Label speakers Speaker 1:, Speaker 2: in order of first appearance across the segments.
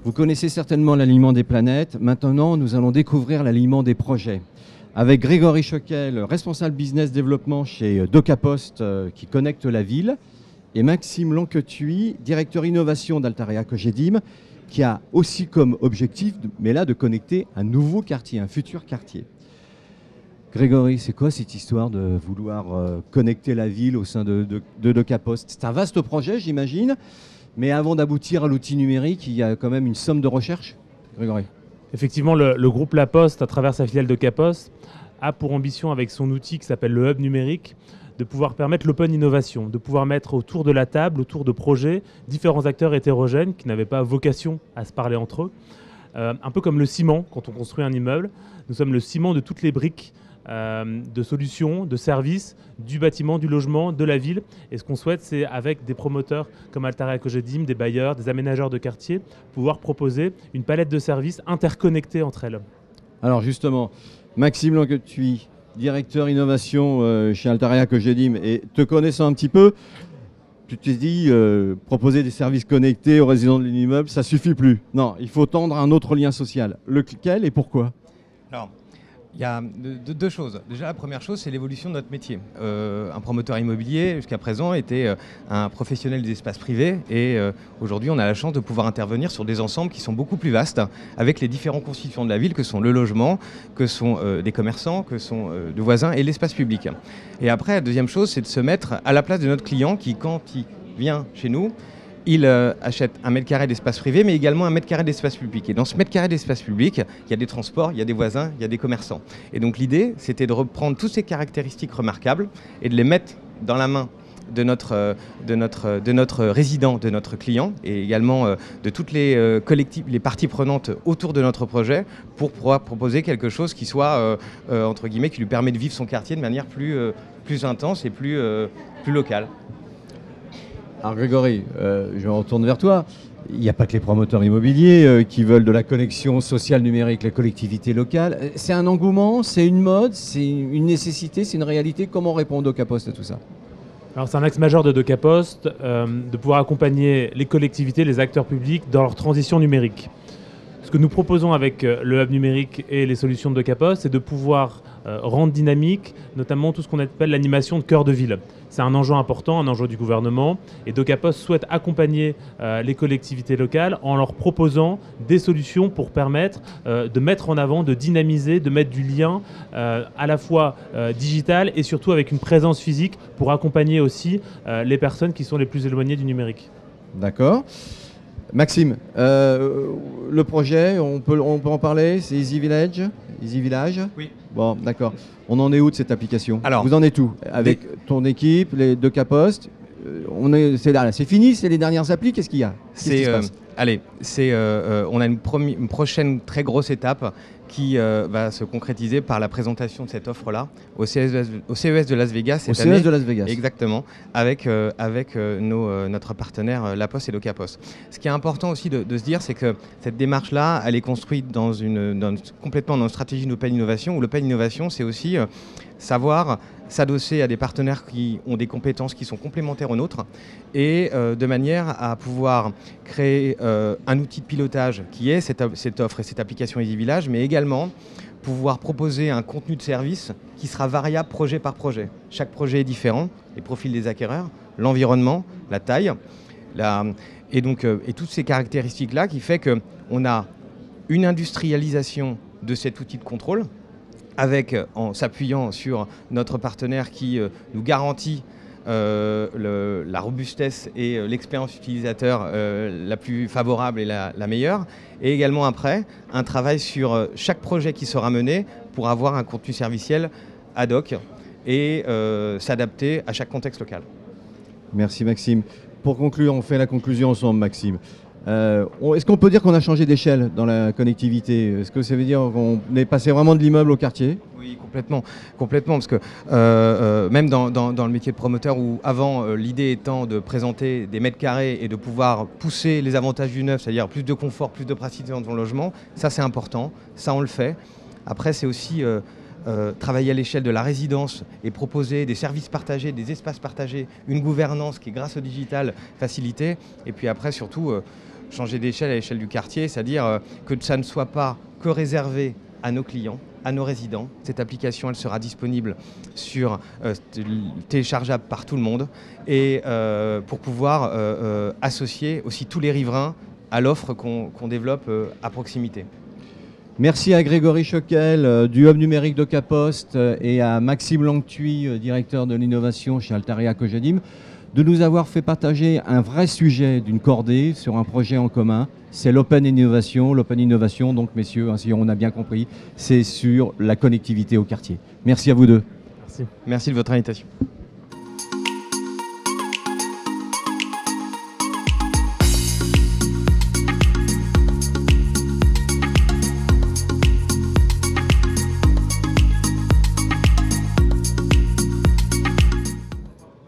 Speaker 1: Vous connaissez certainement l'alignement des planètes. Maintenant, nous allons découvrir l'alignement des projets. Avec Grégory Choquel, responsable business développement chez DocaPost, qui connecte la ville, et Maxime Lanquetuy, directeur innovation d'Altarea Cogedim, qui a aussi comme objectif, mais là, de connecter un nouveau quartier, un futur quartier. Grégory, c'est quoi cette histoire de vouloir connecter la ville au sein de DocaPost? C'est un vaste projet, j'imagine, mais avant d'aboutir à l'outil numérique, il y a quand même une somme de recherche, Grégory.
Speaker 2: Effectivement, le groupe La Poste, à travers sa filiale DocaPost, a pour ambition, avec son outil qui s'appelle le Hub numérique, de pouvoir permettre l'open innovation, de pouvoir mettre autour de la table, autour de projets, différents acteurs hétérogènes qui n'avaient pas vocation à se parler entre eux. Un peu comme le ciment, quand on construit un immeuble, nous sommes le ciment de toutes les briques de solutions, de services, du bâtiment, du logement, de la ville. Et ce qu'on souhaite, c'est avec des promoteurs comme Altaria Cogedim, des bailleurs, des aménageurs de quartier, pouvoir proposer une palette de services interconnectés entre elles.
Speaker 1: Alors justement, Maxime Lanquetuy, directeur innovation chez Altaria Cogedim, et te connaissant un petit peu, tu t'es dit proposer des services connectés aux résidents de l'immeuble, ça suffit plus. Non, il faut tendre un autre lien social. Lequel et pourquoi?
Speaker 3: Alors, il y a deux choses. Déjà, la première chose, c'est l'évolution de notre métier. Un promoteur immobilier, jusqu'à présent, était un professionnel des espaces privés. Et aujourd'hui, on a la chance de pouvoir intervenir sur des ensembles qui sont beaucoup plus vastes, avec les différents constituants de la ville, que sont le logement, que sont des commerçants, que sont des voisins et l'espace public. Et après, la deuxième chose, c'est de se mettre à la place de notre client qui, quand il vient chez nous, il achète un mètre carré d'espace privé, mais également un mètre carré d'espace public. Et dans ce mètre carré d'espace public, il y a des transports, il y a des voisins, il y a des commerçants. Et donc l'idée, c'était de reprendre toutes ces caractéristiques remarquables et de les mettre dans la main de notre résident, de notre client, et également de toutes les parties prenantes autour de notre projet, pour pouvoir proposer quelque chose qui soit, entre guillemets, qui lui permet de vivre son quartier de manière plus intense et plus locale.
Speaker 1: Alors Grégory, je me retourne vers toi. Il n'y a pas que les promoteurs immobiliers qui veulent de la connexion sociale numérique, les collectivités locales. C'est un engouement, c'est une mode, c'est une nécessité, c'est une réalité. Comment répond DocaPost à tout ça?
Speaker 2: Alors c'est un axe majeur de DocaPost de pouvoir accompagner les collectivités, les acteurs publics dans leur transition numérique. Ce que nous proposons avec le Hub numérique et les solutions de DocaPost, c'est de pouvoir rendre dynamique notamment tout ce qu'on appelle l'animation de cœur de ville. C'est un enjeu important, un enjeu du gouvernement, et DocaPost souhaite accompagner les collectivités locales en leur proposant des solutions pour permettre de mettre en avant, de dynamiser, de mettre du lien à la fois digital et surtout avec une présence physique pour accompagner aussi les personnes qui sont les plus éloignées du numérique.
Speaker 1: D'accord. Maxime, le projet, on peut en parler, c'est Easy Village? Easy Village?
Speaker 3: Oui.
Speaker 1: Bon, d'accord. On en est où de cette application?
Speaker 3: Alors,
Speaker 1: vous en êtes où? Avec ton équipe, les DocaPost, c'est fini, c'est les dernières applis, qu'est-ce qu'il y a?
Speaker 3: On a une prochaine très grosse étape qui va se concrétiser par la présentation de cette offre-là au CES de Las Vegas cette année.
Speaker 1: Au CES de Las Vegas.
Speaker 3: Exactement, avec notre partenaire La Poste et DocaPost. Ce qui est important aussi de se dire, c'est que cette démarche-là, elle est construite complètement dans une stratégie d'open innovation, où l'open innovation, c'est aussi savoir s'adosser à des partenaires qui ont des compétences qui sont complémentaires aux nôtres et de manière à pouvoir créer un outil de pilotage qui est cette offre et cette application Easy Village, mais également pouvoir proposer un contenu de service qui sera variable projet par projet. Chaque projet est différent, les profils des acquéreurs, l'environnement, la taille, et toutes ces caractéristiques-là qui fait qu'on a une industrialisation de cet outil de contrôle, en s'appuyant sur notre partenaire qui nous garantit la robustesse et l'expérience utilisateur la plus favorable et la meilleure. Et également après, un travail sur chaque projet qui sera mené pour avoir un contenu serviciel ad hoc et s'adapter à chaque contexte local.
Speaker 1: Merci Maxime. Pour conclure, on fait la conclusion ensemble, Maxime. Est-ce qu'on peut dire qu'on a changé d'échelle dans la connectivité? Est-ce que ça veut dire qu'on est passé vraiment de l'immeuble au quartier?
Speaker 3: Oui, complètement, parce que même dans le métier de promoteur, où avant l'idée étant de présenter des mètres carrés et de pouvoir pousser les avantages du neuf, c'est-à-dire plus de confort, plus de praticité dans ton logement, ça c'est important, ça on le fait. Après c'est aussi travailler à l'échelle de la résidence et proposer des services partagés, des espaces partagés, une gouvernance qui, grâce au digital, facilitée. Et puis après, surtout, changer d'échelle à l'échelle du quartier, c'est-à-dire que ça ne soit pas que réservé à nos clients, à nos résidents. Cette application, elle sera disponible téléchargeable par tout le monde et pour pouvoir associer aussi tous les riverains à l'offre qu'on développe à proximité.
Speaker 1: Merci à Grégory Choquel du Hub numérique d'Ocapost et à Maxime Langtuy, directeur de l'innovation chez Altaria Cogedim, de nous avoir fait partager un vrai sujet d'une cordée sur un projet en commun. C'est l'Open Innovation. L'Open Innovation, donc messieurs, si on a bien compris, c'est sur la connectivité au quartier. Merci à vous deux.
Speaker 2: Merci.
Speaker 3: Merci de votre invitation.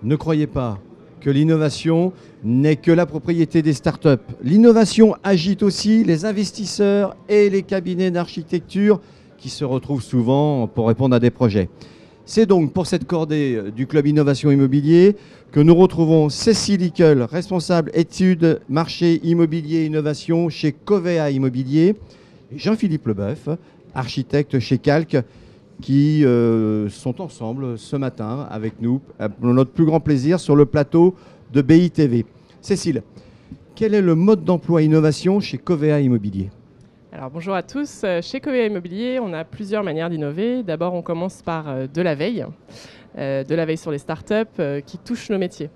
Speaker 1: Ne croyez pas que l'innovation n'est que la propriété des startups. L'innovation agite aussi les investisseurs et les cabinets d'architecture qui se retrouvent souvent pour répondre à des projets. C'est donc pour cette cordée du Club Innovation Immobilier que nous retrouvons Cécile Hickel, responsable études, marché immobilier et innovation chez Covea Immobilier, et Jean-Philippe Leboeuf, architecte chez Calque, qui sont ensemble ce matin avec nous, pour notre plus grand plaisir, sur le plateau de BITV. Cécile, quel est le mode d'emploi innovation chez Covea Immobilier ?
Speaker 4: Alors bonjour à tous. Chez Covea Immobilier, on a plusieurs manières d'innover. D'abord, on commence par de la veille sur les startups qui touchent nos métiers.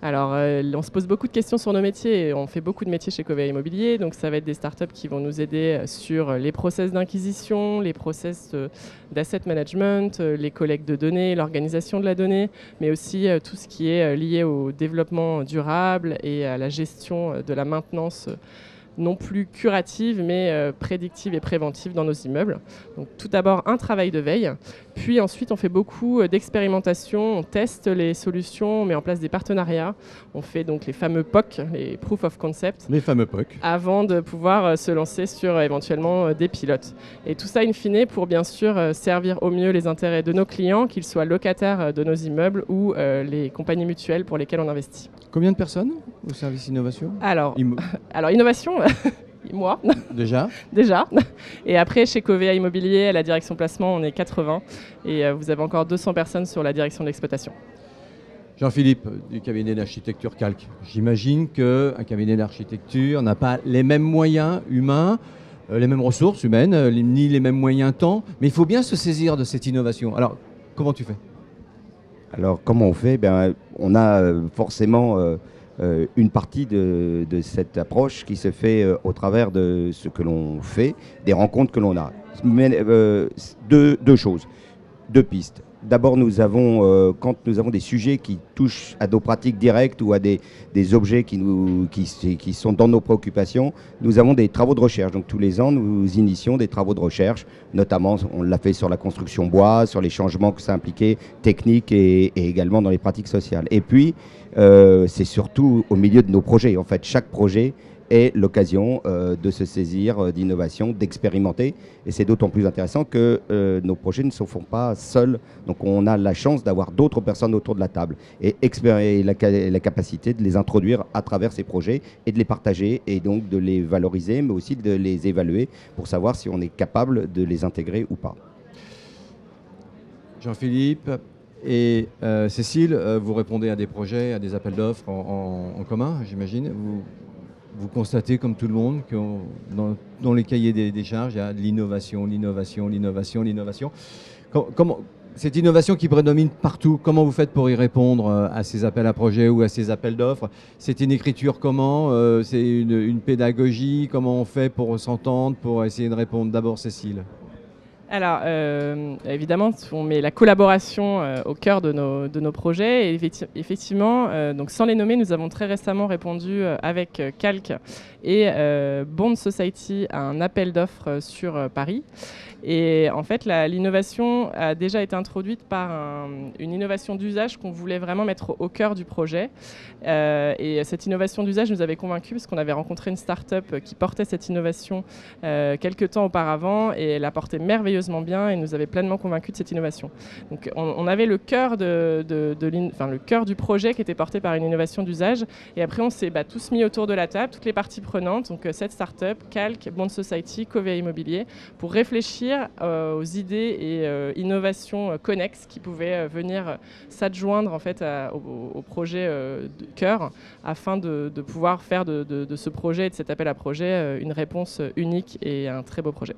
Speaker 4: Alors, on se pose beaucoup de questions sur nos métiers et on fait beaucoup de métiers chez Covea Immobilier. Donc, ça va être des startups qui vont nous aider sur les process d'inquisition, les process d'asset management, les collectes de données, l'organisation de la donnée, mais aussi tout ce qui est lié au développement durable et à la gestion de la maintenance non plus curative, mais prédictive et préventive dans nos immeubles. Donc tout d'abord un travail de veille, puis ensuite on fait beaucoup d'expérimentation, on teste les solutions, on met en place des partenariats, on fait donc les fameux POC, les Proof of Concept,
Speaker 1: les fameux POC,
Speaker 4: avant de pouvoir se lancer sur éventuellement des pilotes. Et tout ça in fine pour bien sûr servir au mieux les intérêts de nos clients, qu'ils soient locataires de nos immeubles ou les compagnies mutuelles pour lesquelles on investit.
Speaker 1: Combien de personnes au service innovation ?
Speaker 4: Alors innovation, moi.
Speaker 1: Déjà.
Speaker 4: Et après, chez Covea Immobilier, à la direction placement, on est 80. Et vous avez encore 200 personnes sur la direction de l'exploitation.
Speaker 1: Jean-Philippe, du cabinet d'architecture Calque. J'imagine qu'un cabinet d'architecture n'a pas les mêmes moyens humains, les mêmes ressources humaines, ni les mêmes moyens temps. Mais il faut bien se saisir de cette innovation. Alors, comment tu fais ?
Speaker 5: Alors, comment on fait ? On a forcément une partie de cette approche qui se fait au travers de ce que l'on fait, des rencontres que l'on a. Mais, deux choses, deux pistes. D'abord, quand nous avons des sujets qui touchent à nos pratiques directes ou à des objets qui sont dans nos préoccupations, nous avons des travaux de recherche. Donc tous les ans, nous initions des travaux de recherche, notamment on l'a fait sur la construction bois, sur les changements que ça impliquait, techniques et également dans les pratiques sociales. Et puis, c'est surtout au milieu de nos projets. En fait, chaque projet est l'occasion de se saisir d'innovation, d'expérimenter. Et c'est d'autant plus intéressant que nos projets ne se font pas seuls. Donc on a la chance d'avoir d'autres personnes autour de la table et la capacité de les introduire à travers ces projets et de les partager et donc de les valoriser, mais aussi de les évaluer pour savoir si on est capable de les intégrer ou pas.
Speaker 1: Jean-Philippe et Cécile, vous répondez à des projets, à des appels d'offres en commun, j'imagine. Vous constatez, comme tout le monde, que dans les cahiers des charges, il y a de l'innovation. Cette innovation qui prédomine partout, comment vous faites pour y répondre à ces appels à projets ou à ces appels d'offres ? C'est une écriture comment ? C'est une pédagogie ? Comment on fait pour s'entendre, pour essayer de répondre ? D'abord, Cécile.
Speaker 4: Alors, évidemment, on met la collaboration au cœur de nos projets. Et effectivement, donc sans les nommer, nous avons très récemment répondu avec Calque et Bond Society à un appel d'offres sur Paris. Et en fait, l'innovation a déjà été introduite par une innovation d'usage qu'on voulait vraiment mettre au cœur du projet. Et cette innovation d'usage nous avait convaincus parce qu'on avait rencontré une start-up qui portait cette innovation quelques temps auparavant et elle a porté merveilleusement merveilleusement bien et nous avait pleinement convaincus de cette innovation. Donc on avait le cœur, le cœur du projet qui était porté par une innovation d'usage. Et après, on s'est tous mis autour de la table, toutes les parties prenantes, donc cette start-up, Calc, Bond Society, Covea Immobilier, pour réfléchir aux idées et innovations connexes qui pouvaient venir s'adjoindre en fait au projet de cœur, afin de pouvoir faire de ce projet et de cet appel à projet une réponse unique et un très beau projet.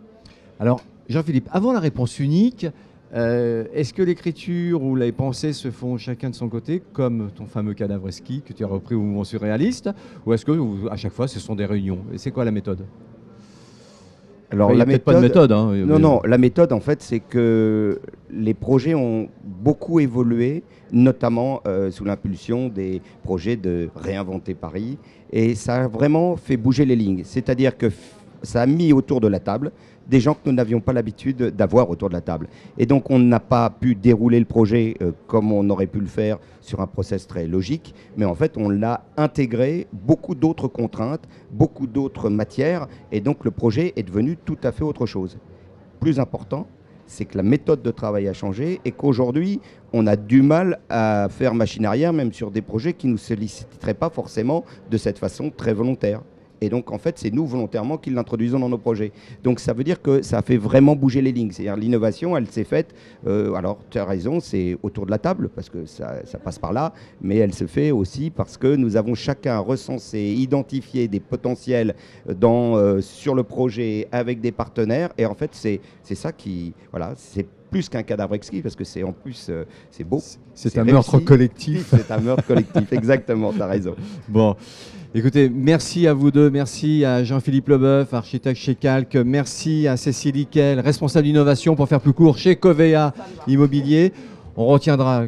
Speaker 1: Alors, Jean-Philippe, avant la réponse unique, est-ce que l'écriture ou les pensées se font chacun de son côté, comme ton fameux cadavre ski que tu as repris au mouvement surréaliste, ou est-ce que à chaque fois ce sont des réunions? Et c'est quoi la méthode?
Speaker 5: Alors,
Speaker 1: il y a peut-être pas de méthode.
Speaker 5: Non, la méthode, en fait, c'est que les projets ont beaucoup évolué, notamment sous l'impulsion des projets de Réinventer Paris. Et ça a vraiment fait bouger les lignes. C'est-à-dire que ça a mis autour de la table des gens que nous n'avions pas l'habitude d'avoir autour de la table. Et donc, on n'a pas pu dérouler le projet comme on aurait pu le faire sur un process très logique, mais en fait, on l'a intégré beaucoup d'autres contraintes, beaucoup d'autres matières, et donc le projet est devenu tout à fait autre chose. Plus important, c'est que la méthode de travail a changé et qu'aujourd'hui, on a du mal à faire machine arrière, même sur des projets qui ne nous solliciteraient pas forcément de cette façon très volontaire. Et donc, en fait, c'est nous, volontairement, qui l'introduisons dans nos projets. Donc, ça veut dire que ça a fait vraiment bouger les lignes. C'est-à-dire l'innovation, elle s'est faite, alors, tu as raison, c'est autour de la table, parce que ça passe par là, mais elle se fait aussi parce que nous avons chacun recensé, identifié des potentiels sur le projet avec des partenaires. Et en fait, c'est ça qui... Voilà, c'est plus qu'un cadavre exquis, parce que c'est en plus, c'est beau.
Speaker 1: C'est un meurtre collectif.
Speaker 5: C'est un meurtre collectif, exactement, tu as raison.
Speaker 1: Bon, écoutez, merci à vous deux, merci à Jean-Philippe Leboeuf, architecte chez Calc, merci à Cécile Iquel, responsable d'innovation pour faire plus court chez Covea Immobilier. On retiendra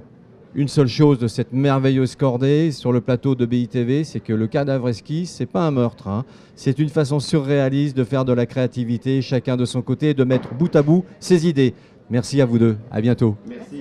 Speaker 1: une seule chose de cette merveilleuse cordée sur le plateau de BITV, c'est que le cadavre exquis, c'est pas un meurtre, hein. C'est une façon surréaliste de faire de la créativité, chacun de son côté, et de mettre bout à bout ses idées. Merci à vous deux, à bientôt.
Speaker 5: Merci.